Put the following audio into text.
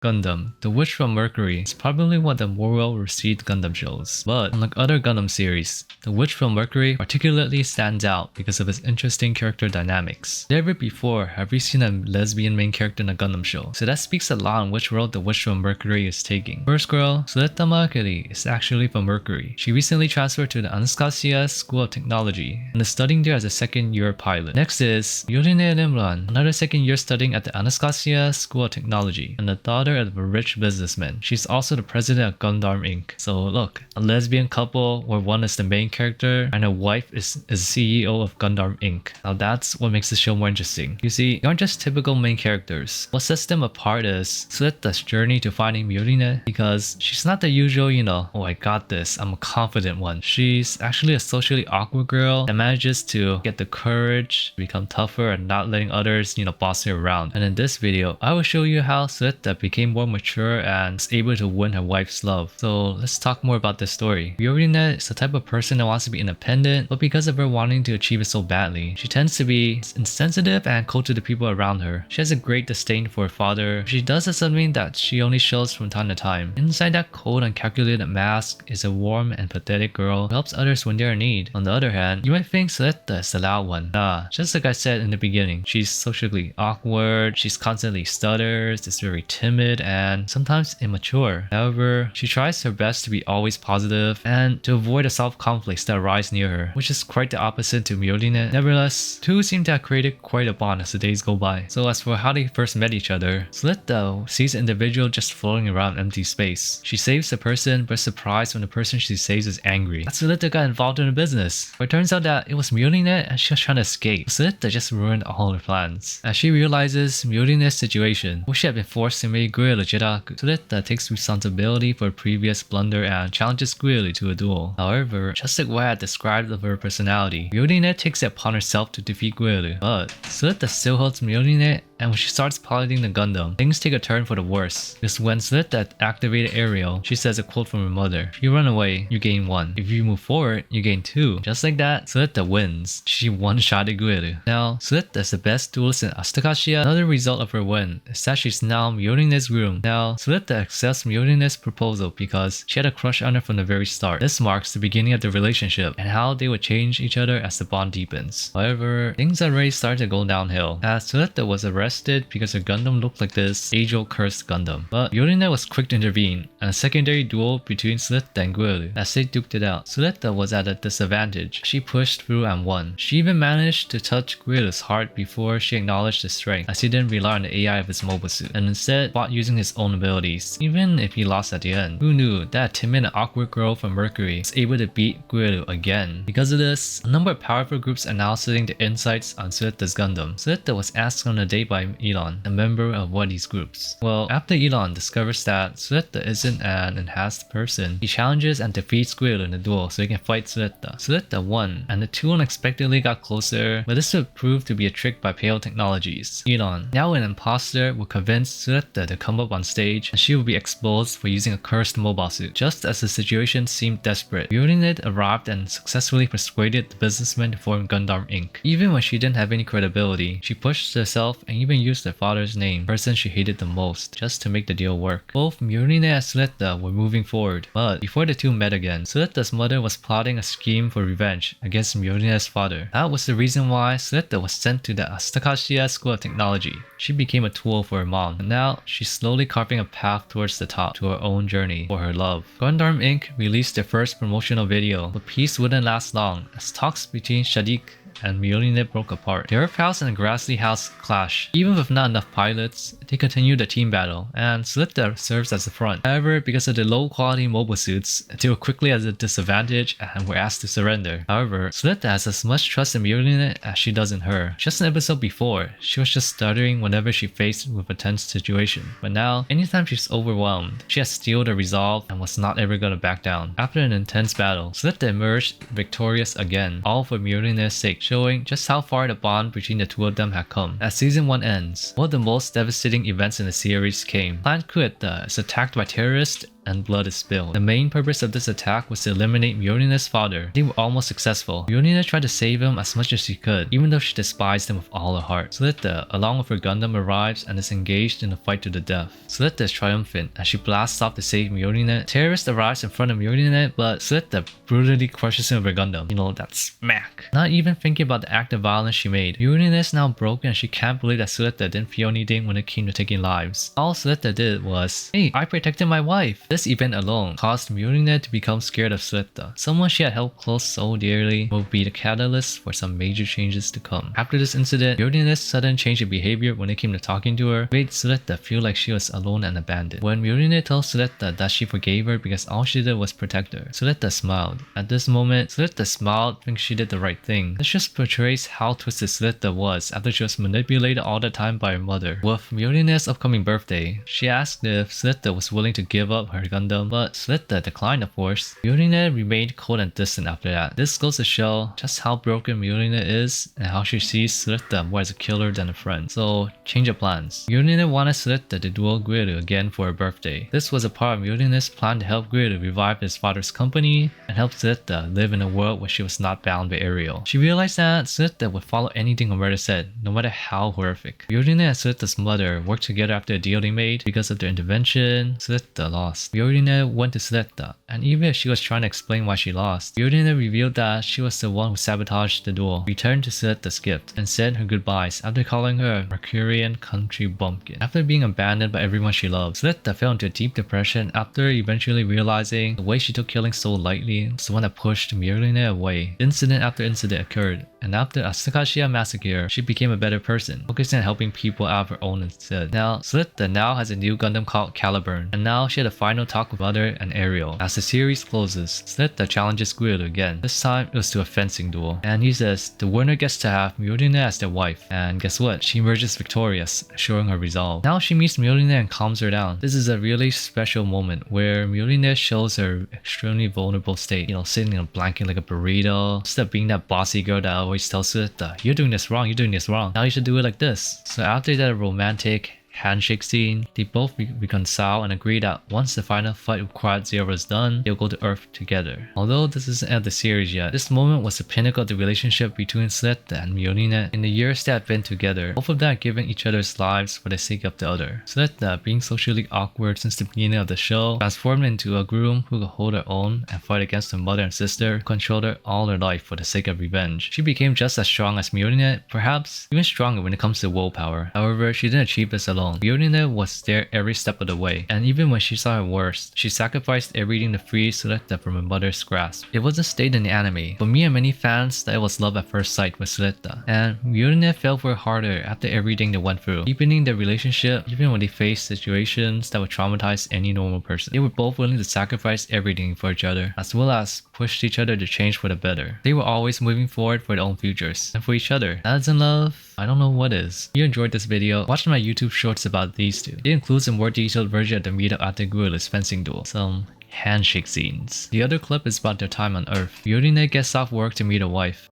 Gundam, The Witch from Mercury is probably one of the more well-received Gundam shows, but unlike other Gundam series, The Witch from Mercury particularly stands out because of its interesting character dynamics. Never before have we seen a lesbian main character in a Gundam show, so that speaks a lot on which road The Witch from Mercury is taking. First girl, Suletta is actually from Mercury. She recently transferred to the Anastasia School of Technology and is studying there as a second-year pilot. Next is Miorine, another second year studying at the Anastasia School of Technology, and the daughter of a rich businessman. She's also the president of Gundam Inc. So look, a lesbian couple where one is the main character and her wife is CEO of Gundam Inc. Now that's what makes the show more interesting. You see, they aren't just typical main characters. What sets them apart is Suletta's journey to finding Miorine, because she's not the usual, oh I got this, I'm a confident one. She's actually a socially awkward girl that manages to get the courage to become tougher and not letting others, boss her around. And in this video, I will show you how Suletta became more mature and was able to win her wife's love. So let's talk more about this story. Miorine is the type of person that wants to be independent, but because of her wanting to achieve it so badly, she tends to be insensitive and cold to the people around her. She has a great disdain for her father. She does something that she only shows from time to time. Inside that cold and calculated mask is a warm and pathetic girl who helps others when they're in need. On the other hand, you might think Suletta is the loud one. Nah, just like I said in the beginning, she's socially awkward, she's constantly stutters, is very timid, and sometimes immature. However, she tries her best to be always positive and to avoid the self-conflicts that arise near her, which is quite the opposite to Miorine. Nevertheless, two seem to have created quite a bond as the days go by. So as for how they first met each other, Suletta sees an individual just floating around empty space. She saves the person, but is surprised when the person she saves is angry. But Suletta got involved in the business. But it turns out that it was Miorine and she was trying to escape. Suletta just ruined all her plans. As she realizes Miorine's situation, where she had been forced to make Guerrilla Jiraku, Suletta takes responsibility for a previous blunder and challenges Guerrilla to a duel. However, just like what I had described of her personality, Miorine takes it upon herself to defeat Guerrilla. But Suletta still holds Miorine, and when she starts piloting the Gundam, things take a turn for the worse. Because when Suletta activated Aerial, she says a quote from her mother: "If you run away, you gain 1. If you move forward, you gain 2. Just like that, Suletta wins. She one-shotted Guerrilla. Now, Suletta is the best duelist in Anastasia. Another result of her win is that she's now Miorine's groom. Now, Suletta accepts Miorine's proposal because she had a crush on her from the very start. This marks the beginning of the relationship and how they would change each other as the bond deepens. However, things already started to go downhill, as Suletta was arrested because her Gundam looked like this age-old cursed Gundam. But Miorine was quick to intervene, and a secondary duel between Suletta and Guerrilla. As they duked it out, Suletta was at a disadvantage. She pushed through and won. She even managed to touch Guerrilla's heart before she acknowledged his strength, as he didn't rely on the AI of his mobile suit, and instead fought using his own abilities, even if he lost at the end. Who knew that a timid and awkward girl from Mercury was able to beat Guerrilla again? Because of this, a number of powerful groups are now sitting the insights on Suletta's Gundam. Suletta was asked on a date by Elon, a member of one of these groups. Well, after Elon discovers that Suletta isn't an enhanced person, he challenges and defeats Guerrilla in a duel so he can fight Suletta. Suletta won, and the two unexpectedly got closer, but this would prove to be a trick by Pale Technologies. Elon, now an imposter, will convince Suletta to come up on stage, and she will be exposed for using a cursed mobile suit. Just as the situation seemed desperate, Miorine arrived and successfully persuaded the businessman to form Gundam Inc. Even when she didn't have any credibility, she pushed herself and even used her father's name, the person she hated the most, just to make the deal work. Both Miorine and Suletta were moving forward, but before the two met again, Suletta's mother was plotting a scheme for revenge against Miorine's father. That was the reason why Suletta was sent to the Anastasia School of Technology. She became a tool for her mom, and now she's slowly carving a path towards the top to her own journey for her love. Gundam Inc. released their first promotional video, but peace wouldn't last long as talks between Shadik and Miorine broke apart. The Earth House and the Grassy House clash. Even with not enough pilots, they continue the team battle, and Suletta serves as the front. However, because of the low quality mobile suits, they were quickly at a disadvantage and were asked to surrender. However, Suletta has as much trust in Miorine as she does in her. Just an episode before, she was just stuttering whenever she faced with a tense situation. But now, anytime she's overwhelmed, she has steel to resolve and was not ever gonna back down. After an intense battle, Suletta emerged victorious again, all for Miorine's sake, showing just how far the bond between the two of them had come. As season 1 ends, one of the most devastating events in the series came. Planet Suletta is attacked by terrorists and blood is spilled. The main purpose of this attack was to eliminate Miorine's father. They were almost successful. Miorine tried to save him as much as she could, even though she despised him with all her heart. Suletta, along with her Gundam, arrives and is engaged in a fight to the death. Suletta is triumphant as she blasts off to save Miorine. Terrorist arrives in front of Miorine, but Suletta brutally crushes him with her Gundam. You know, that smack. Not even thinking about the act of violence she made. Miorine is now broken and she can't believe that Suletta didn't feel anything when it came to taking lives. All Suletta did was, hey, I protected my wife. This event alone caused Miorine to become scared of Suletta. Someone she had held close so dearly will be the catalyst for some major changes to come. After this incident, Miorine's sudden change in behavior when it came to talking to her made Suletta feel like she was alone and abandoned. When Miorine told Suletta that she forgave her because all she did was protect her, Suletta smiled. At this moment, Suletta smiled thinking she did the right thing. This just portrays how twisted Suletta was after she was manipulated all the time by her mother. With Miorine's upcoming birthday, she asked if Suletta was willing to give up her Gundam, but Suletta declined, of course. Miorine remained cold and distant after that. This goes to show just how broken Miorine is and how she sees Suletta more as a killer than a friend. So, change of plans. Miorine wanted Suletta to duel Guiru again for her birthday. This was a part of Miorine's plan to help Guiru revive his father's company and help Suletta live in a world where she was not bound by Ariel. She realized that Suletta would follow anything her mother said, no matter how horrific. Miorine and Suletta's mother worked together after a deal they made. Because of their intervention, Suletta lost. Miorine went to Suletta, and even if she was trying to explain why she lost, Miorine revealed that she was the one who sabotaged the duel, returned to Suletta's gift, and said her goodbyes after calling her Mercurian country bumpkin. After being abandoned by everyone she loved, Suletta fell into a deep depression after eventually realizing the way she took killing so lightly was the one that pushed Miorine away. Incident after incident occurred, and after Asakashia massacre, she became a better person, focusing on helping people out of her own instead. Now, Suletta now has a new Gundam called Caliburn, and now she had a final talk with Mother and Ariel. As the series closes, Suletta challenges Guiru again. This time, it was to a fencing duel, and he says the winner gets to have Miorine as their wife, and guess what? She emerges victorious, showing her resolve. Now she meets Miorine and calms her down. This is a really special moment where Miorine shows her extremely vulnerable state, you know, sitting in a blanket like a burrito, instead of being that bossy girl that always tells Suletta, you're doing this wrong, you're doing this wrong, now you should do it like this. So after that romantic handshake scene, they both reconcile and agree that once the final fight with Quad Zero is done, they'll go to Earth together. Although this isn't at the series yet, this moment was the pinnacle of the relationship between Suletta and Miorine in the years they had been together. Both of them had given each other's lives for the sake of the other. Suletta, being socially awkward since the beginning of the show, transformed into a groom who could hold her own and fight against her mother and sister, who controlled her all her life for the sake of revenge. She became just as strong as Miorine, perhaps even stronger when it comes to willpower. However, she didn't achieve this alone. Miorine was there every step of the way, and even when she saw her worst, she sacrificed everything to free Suletta from her mother's grasp. It wasn't stated in the anime, but me and many fans that it was love at first sight with Suletta, and Miorine fell for her harder after everything they went through, deepening their relationship even when they faced situations that would traumatize any normal person. They were both willing to sacrifice everything for each other, as well as pushed each other to change for the better. They were always moving forward for their own futures, and for each other. That's in love? I don't know what is. If you enjoyed this video, watch my YouTube shorts about these two. It includes a more detailed version of the meetup at the Guerrilla's fencing duel. Some handshake scenes. The other clip is about their time on Earth. Miorine gets off work to meet a wife.